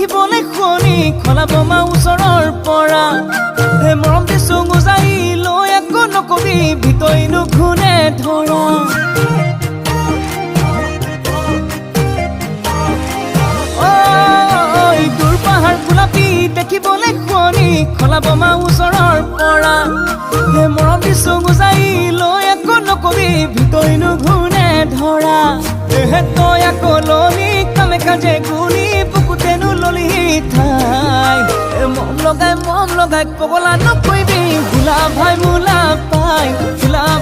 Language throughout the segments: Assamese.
দেখিবলৈ শুনি খলা বমা ওচৰৰ পৰা মৰম দিছো গুজাই লৈ একো নকবি ভিতৰি নুঘুনে ধৰা দূৰ পাহাৰ গোলাপী দেখিবলৈ শুনি খলা বমা ওচৰৰ পৰা মৰম দিছো গুজাই লৈ একো নকবি ভিতৰি নুঘুনে ধৰা তই আকৌ ললি কামে কাজে গুলি বুকুতেনো ললি ঠাই মন লগাই পগলা নকৰিবি ভোলা ভাই মোলা পাই মোক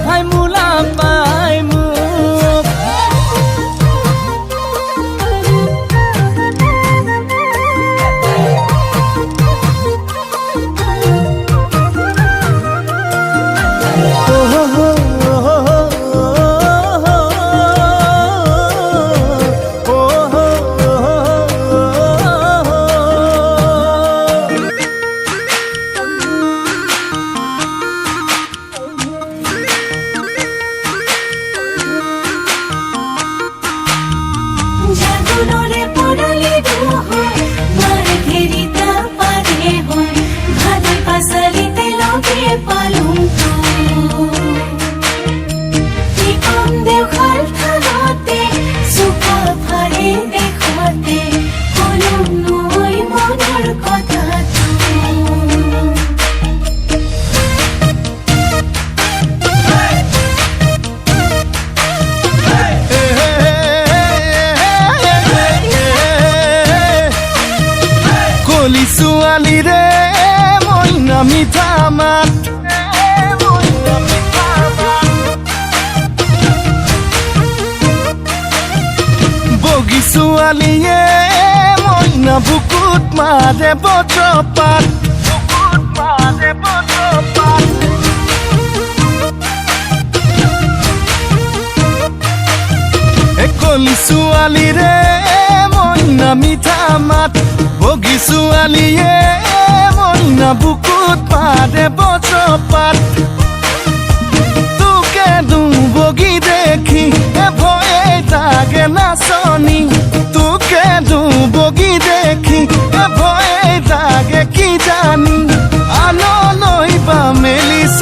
ছোৱালী ৰে মইনা মিঠা মাত বগী ছোৱালীয়ে মইনা বুকুত মাৰে বজ্ৰপাত কলি ছোৱালী ৰে মইনা মিঠা মাত বগী ছোৱালীয়ে মইনা বুকুত মাৰে বজ্ৰপাত তোকে বগী দেখি ভয়ে লাগে নাচনি তোকে বগী দেখি ভয়ে লাগে কি জানি আনলৈ বা মেলিছ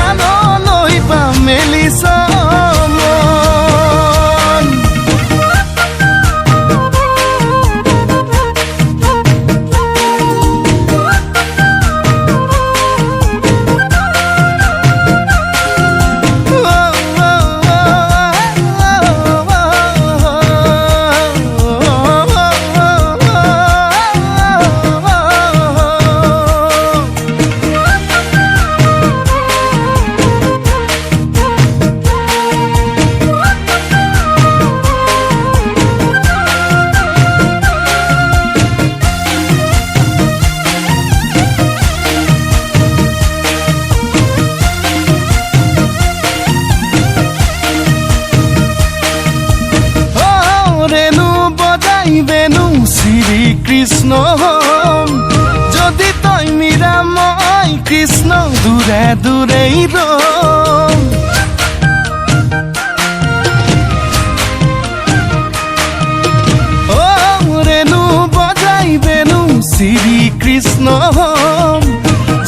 আনলৈ বা মেলিছ বেনু শ্ৰী কৃষ্ণ যদি তই মীৰা মই কৃষ্ণ দূৰে দূৰেই ৰেণু বজাই বেনু শ্ৰী কৃষ্ণ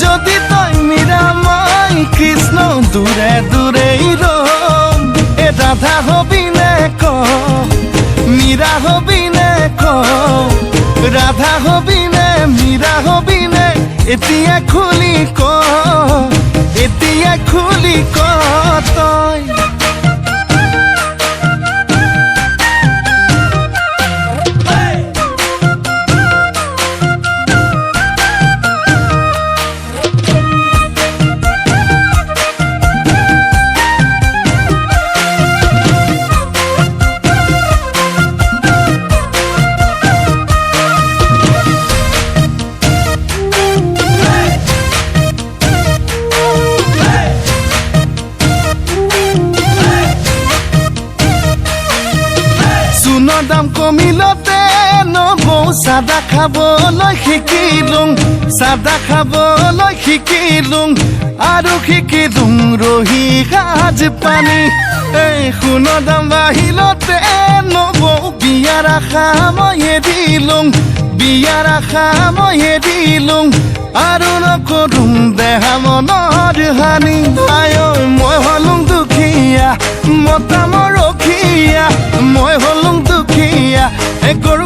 যদি তই মীৰা মই কৃষ্ণ দূৰে দূৰেই এ ৰাধা হবিনে ক মীৰা হবিনে ক ৰাধা হবিনে মীৰা হবিনে এতিয়া খুলি ক তই দাম কমিলতে নবৌ চাদা খাবলৈ শিকিলোঁ আৰু শিকিলোঁ ৰহি সাজ পানী এই সোণৰ দাম বাঢ়িলতে নবৌ বিয়া বিয়াৰ আশা মই দিলুং বিয়াৰ আশা মই দিলুং আৰু নকৰুম দেহা মনৰ হানি আয় মই হলুং দুখীয়া মতা মোৰ ৰখীয়া মই হলুং দুখীয়া গৰু